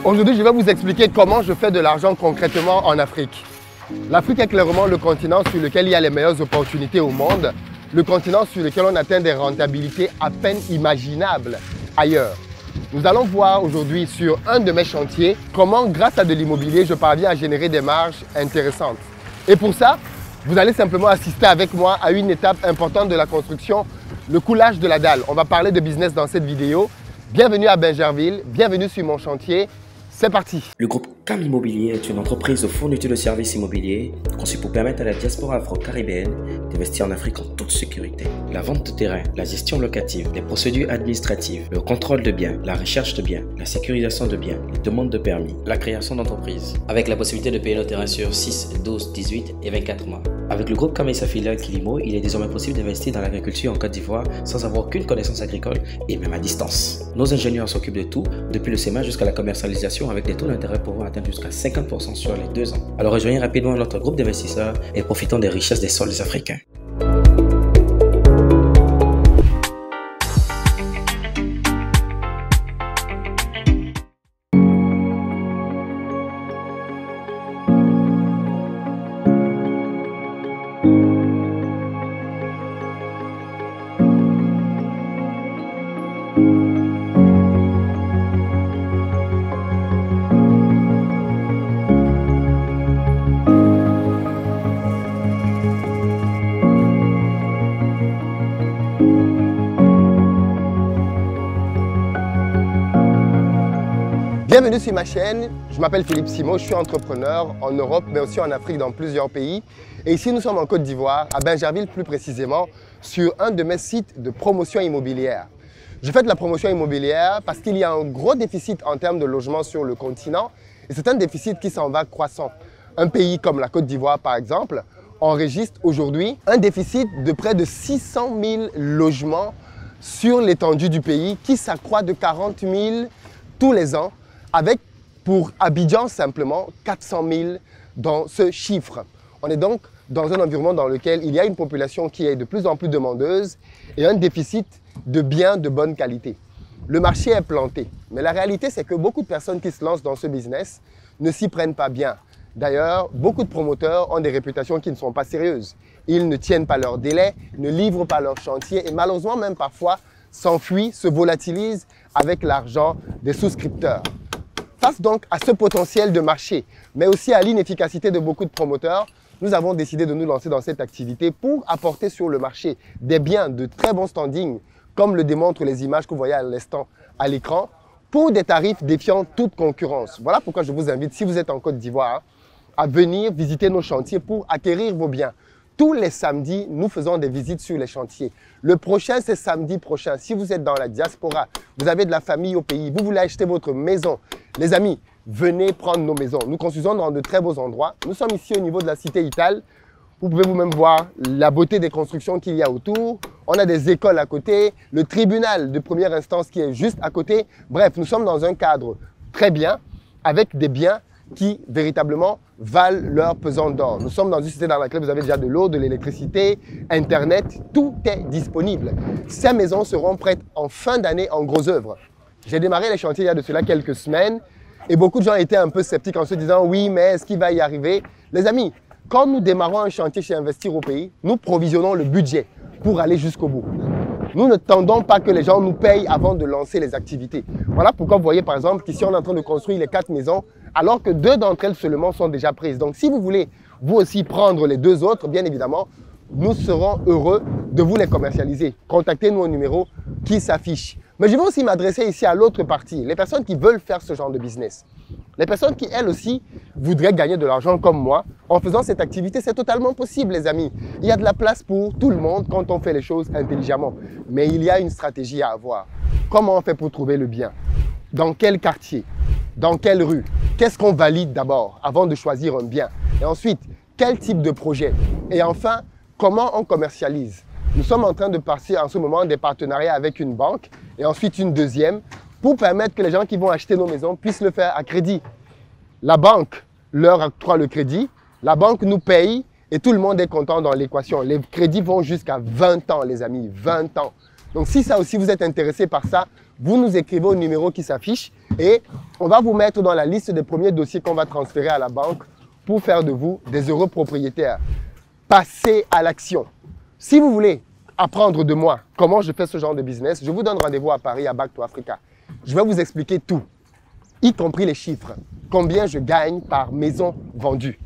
Aujourd'hui, je vais vous expliquer comment je fais de l'argent concrètement en Afrique. L'Afrique est clairement le continent sur lequel il y a les meilleures opportunités au monde, le continent sur lequel on atteint des rentabilités à peine imaginables ailleurs. Nous allons voir aujourd'hui sur un de mes chantiers comment, grâce à de l'immobilier, je parviens à générer des marges intéressantes. Et pour ça, vous allez simplement assister avec moi à une étape importante de la construction, le coulage de la dalle. On va parler de business dans cette vidéo. Bienvenue à Bingerville, bienvenue sur mon chantier. C'est parti. Le groupe CAM Immobilier est une entreprise de fourniture de services immobiliers conçue pour permettre à la diaspora afro-caribéenne d'investir en Afrique en toute sécurité. La vente de terrain, la gestion locative, les procédures administratives, le contrôle de biens, la recherche de biens, la sécurisation de biens, les demandes de permis, la création d'entreprises. Avec la possibilité de payer nos terrains sur 6, 12, 18 et 24 mois. Avec le groupe CAM et sa filiale Kilimo, il est désormais possible d'investir dans l'agriculture en Côte d'Ivoire sans avoir aucune connaissance agricole et même à distance. Nos ingénieurs s'occupent de tout, depuis le sémage jusqu'à la commercialisation avec des taux d'intérêt pouvant atteindre jusqu'à 50% sur les 2 ans. Alors rejoignez rapidement notre groupe d'investisseurs et profitons des richesses des sols africains. Bienvenue sur ma chaîne, je m'appelle Philippe Simo, je suis entrepreneur en Europe mais aussi en Afrique dans plusieurs pays. Et ici nous sommes en Côte d'Ivoire, à Bingerville plus précisément, sur un de mes sites de promotion immobilière. Je fais de la promotion immobilière parce qu'il y a un gros déficit en termes de logement sur le continent et c'est un déficit qui s'en va croissant. Un pays comme la Côte d'Ivoire par exemple enregistre aujourd'hui un déficit de près de 600 000 logements sur l'étendue du pays qui s'accroît de 40 000 tous les ans, avec pour Abidjan simplement 400 000 dans ce chiffre. On est donc dans un environnement dans lequel il y a une population qui est de plus en plus demandeuse et un déficit de biens de bonne qualité. Le marché est planté, mais la réalité c'est que beaucoup de personnes qui se lancent dans ce business ne s'y prennent pas bien. D'ailleurs, beaucoup de promoteurs ont des réputations qui ne sont pas sérieuses. Ils ne tiennent pas leurs délais, ne livrent pas leurs chantiers et malheureusement même parfois s'enfuient, se volatilisent avec l'argent des souscripteurs. Face donc à ce potentiel de marché, mais aussi à l'inefficacité de beaucoup de promoteurs, nous avons décidé de nous lancer dans cette activité pour apporter sur le marché des biens de très bon standing, comme le démontrent les images que vous voyez à l'instant à l'écran, pour des tarifs défiant toute concurrence. Voilà pourquoi je vous invite, si vous êtes en Côte d'Ivoire, à venir visiter nos chantiers pour acquérir vos biens. Tous les samedis, nous faisons des visites sur les chantiers. Le prochain, c'est samedi prochain. Si vous êtes dans la diaspora, vous avez de la famille au pays, vous voulez acheter votre maison, les amis, venez prendre nos maisons. Nous construisons dans de très beaux endroits. Nous sommes ici au niveau de la cité Ital. Vous pouvez vous-même voir la beauté des constructions qu'il y a autour. On a des écoles à côté, le tribunal de première instance qui est juste à côté. Bref, nous sommes dans un cadre très bien, avec des biens qui véritablement valent leur pesant d'or. Nous sommes dans une cité dans laquelle vous avez déjà de l'eau, de l'électricité, Internet, tout est disponible. Ces maisons seront prêtes en fin d'année en gros œuvre. J'ai démarré les chantiers il y a de cela quelques semaines et beaucoup de gens étaient un peu sceptiques en se disant « oui, mais est-ce qu'il va y arriver ?» Les amis, quand nous démarrons un chantier chez Investir au pays, nous provisionnons le budget pour aller jusqu'au bout. Nous ne tendons pas que les gens nous payent avant de lancer les activités. Voilà pourquoi vous voyez par exemple qu'ici on est en train de construire les 4 maisons alors que 2 d'entre elles seulement sont déjà prises. Donc si vous voulez vous aussi prendre les 2 autres, bien évidemment, nous serons heureux de vous les commercialiser. Contactez-nous au numéro qui s'affiche. Mais je vais aussi m'adresser ici à l'autre partie, les personnes qui veulent faire ce genre de business. Les personnes qui, elles aussi, voudraient gagner de l'argent comme moi en faisant cette activité, c'est totalement possible, les amis. Il y a de la place pour tout le monde quand on fait les choses intelligemment. Mais il y a une stratégie à avoir. Comment on fait pour trouver le bien? Dans quel quartier? Dans quelle rue? Qu'est-ce qu'on valide d'abord avant de choisir un bien? Et ensuite, quel type de projet? Et enfin, comment on commercialise? Nous sommes en train de passer en ce moment des partenariats avec une banque et ensuite une deuxième pour permettre que les gens qui vont acheter nos maisons puissent le faire à crédit. La banque leur octroie le crédit, la banque nous paye et tout le monde est content dans l'équation. Les crédits vont jusqu'à 20 ans, les amis, 20 ans. Donc si ça aussi vous êtes intéressé par ça, vous nous écrivez au numéro qui s'affiche Et on va vous mettre dans la liste des premiers dossiers qu'on va transférer à la banque pour faire de vous des heureux propriétaires. Passez à l'action. Si vous voulez apprendre de moi comment je fais ce genre de business, je vous donne rendez-vous à Paris, à Back to Africa. Je vais vous expliquer tout, y compris les chiffres. Combien je gagne par maison vendue.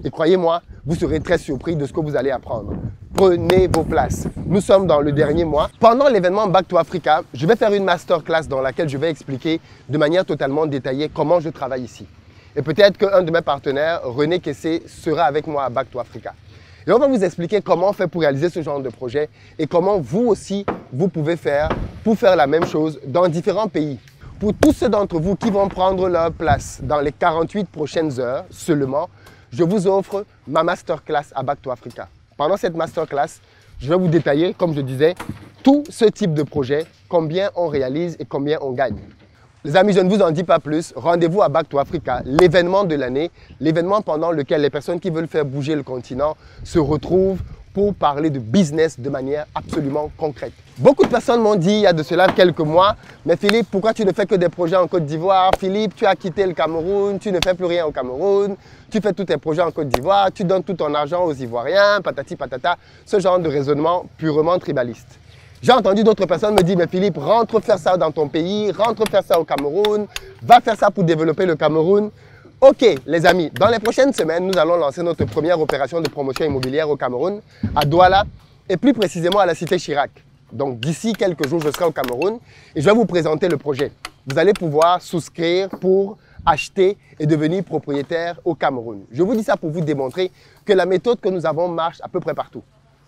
Et croyez-moi, vous serez très surpris de ce que vous allez apprendre. Prenez vos places. Nous sommes dans le dernier mois. Pendant l'événement Back to Africa, je vais faire une masterclass dans laquelle je vais expliquer de manière totalement détaillée comment je travaille ici. Et peut-être qu'un de mes partenaires, René Kessé, sera avec moi à Back to Africa. Et on va vous expliquer comment on fait pour réaliser ce genre de projet et comment vous aussi, vous pouvez faire pour faire la même chose dans différents pays. Pour tous ceux d'entre vous qui vont prendre leur place dans les 48 prochaines heures seulement, je vous offre ma masterclass à Back to Africa. Pendant cette masterclass, je vais vous détailler, comme je disais, tout ce type de projet, combien on réalise et combien on gagne. Les amis, je ne vous en dis pas plus. Rendez-vous à Back to Africa, l'événement de l'année, l'événement pendant lequel les personnes qui veulent faire bouger le continent se retrouvent pour parler de business de manière absolument concrète. Beaucoup de personnes m'ont dit il y a de cela quelques mois, mais Philippe, pourquoi tu ne fais que des projets en Côte d'Ivoire? Philippe, tu as quitté le Cameroun, tu ne fais plus rien au Cameroun, tu fais tous tes projets en Côte d'Ivoire, tu donnes tout ton argent aux Ivoiriens, patati patata, ce genre de raisonnement purement tribaliste. J'ai entendu d'autres personnes me dire, mais Philippe, rentre faire ça dans ton pays, rentre faire ça au Cameroun, va faire ça pour développer le Cameroun. Ok, les amis, dans les prochaines semaines, nous allons lancer notre première opération de promotion immobilière au Cameroun, à Douala, et plus précisément à la cité Chirac. Donc d'ici quelques jours, je serai au Cameroun et je vais vous présenter le projet. Vous allez pouvoir souscrire pour acheter et devenir propriétaire au Cameroun. Je vous dis ça pour vous démontrer que la méthode que nous avons marche à peu près partout.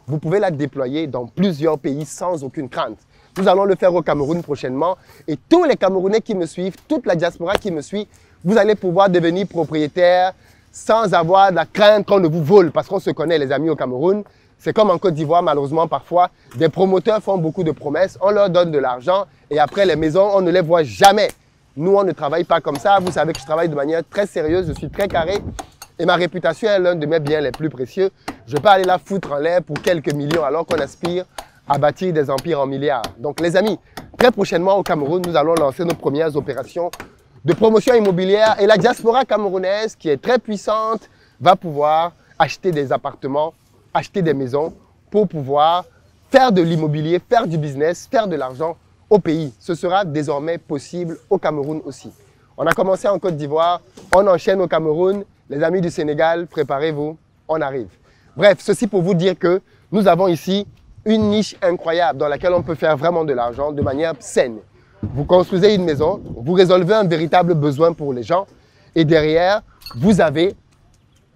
Vous pouvez la déployer dans plusieurs pays sans aucune crainte. Nous allons le faire au Cameroun prochainement et tous les Camerounais qui me suivent, toute la diaspora qui me suit, vous allez pouvoir devenir propriétaire sans avoir la crainte qu'on ne vous vole parce qu'on se connaît les amis au Cameroun. C'est comme en Côte d'Ivoire, malheureusement, parfois, des promoteurs font beaucoup de promesses, on leur donne de l'argent et après les maisons, on ne les voit jamais. Nous, on ne travaille pas comme ça. Vous savez que je travaille de manière très sérieuse, je suis très carré et ma réputation est l'un de mes biens les plus précieux. Je ne vais pas aller la foutre en l'air pour quelques millions alors qu'on aspire à bâtir des empires en milliards. Donc les amis, très prochainement au Cameroun, nous allons lancer nos premières opérations de promotion immobilière et la diaspora camerounaise qui est très puissante va pouvoir acheter des appartements, acheter des maisons pour pouvoir faire de l'immobilier, faire du business, faire de l'argent au pays. Ce sera désormais possible au Cameroun aussi. On a commencé en Côte d'Ivoire, on enchaîne au Cameroun. Les amis du Sénégal, préparez-vous, on arrive. Bref, ceci pour vous dire que nous avons ici une niche incroyable dans laquelle on peut faire vraiment de l'argent de manière saine. Vous construisez une maison, vous résolvez un véritable besoin pour les gens et derrière, vous avez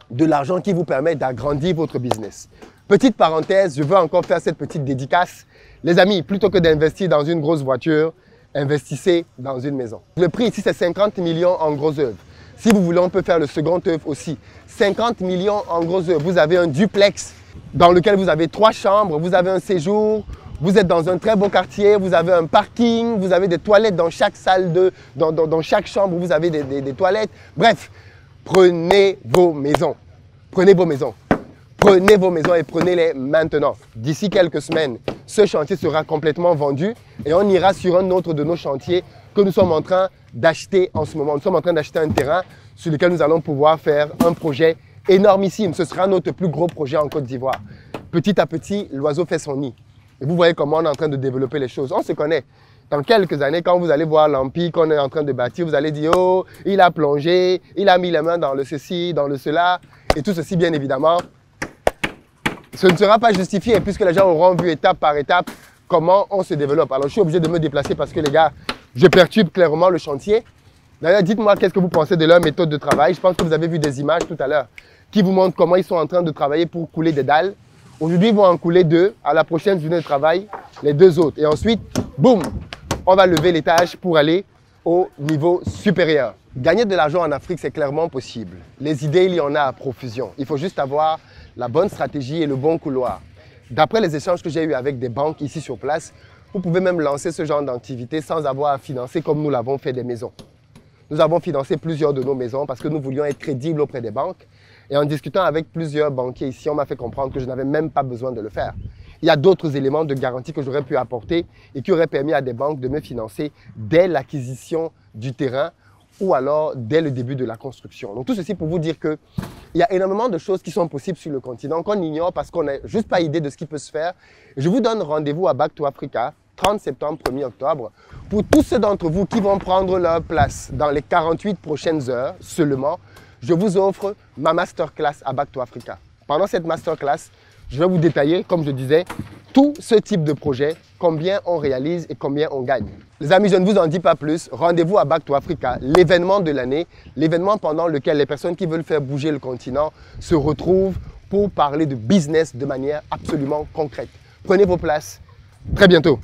de l'argent qui vous permet d'agrandir votre business. Petite parenthèse, je veux encore faire cette petite dédicace. Les amis, plutôt que d'investir dans une grosse voiture, investissez dans une maison. Le prix ici, c'est 50 millions en gros œuvre. Si vous voulez, on peut faire le second œuvre aussi. 50 millions en gros œuvre. Vous avez un duplex dans lequel vous avez 3 chambres, vous avez un séjour, vous êtes dans un très beau quartier, vous avez un parking, vous avez des toilettes dans chaque salle, dans chaque chambre, vous avez des toilettes. Bref, prenez vos maisons. Prenez vos maisons. Prenez vos maisons et prenez-les maintenant. D'ici quelques semaines, ce chantier sera complètement vendu et on ira sur un autre de nos chantiers que nous sommes en train d'acheter en ce moment. Nous sommes en train d'acheter un terrain sur lequel nous allons pouvoir faire un projet énormissime. Ce sera notre plus gros projet en Côte d'Ivoire. Petit à petit, l'oiseau fait son nid. Et vous voyez comment on est en train de développer les choses. On se connaît. Dans quelques années, quand vous allez voir l'empire qu'on est en train de bâtir, vous allez dire « Oh, il a plongé, il a mis les mains dans le ceci, dans le cela. » Et tout ceci, bien évidemment, ce ne sera pas justifié puisque les gens auront vu étape par étape comment on se développe. Alors, je suis obligé de me déplacer parce que les gars, je perturbe clairement le chantier. D'ailleurs, dites-moi qu'est-ce que vous pensez de leur méthode de travail. Je pense que vous avez vu des images tout à l'heure qui vous montrent comment ils sont en train de travailler pour couler des dalles. Aujourd'hui, ils vont en couler 2. À la prochaine journée de travail, les 2 autres. Et ensuite, boum, on va lever l'étage pour aller au niveau supérieur. Gagner de l'argent en Afrique, c'est clairement possible. Les idées, il y en a à profusion. Il faut juste avoir la bonne stratégie et le bon couloir. D'après les échanges que j'ai eus avec des banques ici sur place, vous pouvez même lancer ce genre d'activité sans avoir à financer comme nous l'avons fait des maisons. Nous avons financé plusieurs de nos maisons parce que nous voulions être crédibles auprès des banques. Et en discutant avec plusieurs banquiers ici, on m'a fait comprendre que je n'avais même pas besoin de le faire. il y a d'autres éléments de garantie que j'aurais pu apporter et qui auraient permis à des banques de me financer dès l'acquisition du terrain ou alors dès le début de la construction. Donc tout ceci pour vous dire qu'il y a énormément de choses qui sont possibles sur le continent qu'on ignore parce qu'on n'a juste pas idée de ce qui peut se faire. Je vous donne rendez-vous à Back to Africa, 30 septembre, 1er octobre. Pour tous ceux d'entre vous qui vont prendre leur place dans les 48 prochaines heures seulement, je vous offre ma masterclass à Back to Africa. Pendant cette masterclass, je vais vous détailler, comme je disais, tout ce type de projet, combien on réalise et combien on gagne. Les amis, je ne vous en dis pas plus. Rendez-vous à Back to Africa, l'événement de l'année, l'événement pendant lequel les personnes qui veulent faire bouger le continent se retrouvent pour parler de business de manière absolument concrète. Prenez vos places. Très bientôt.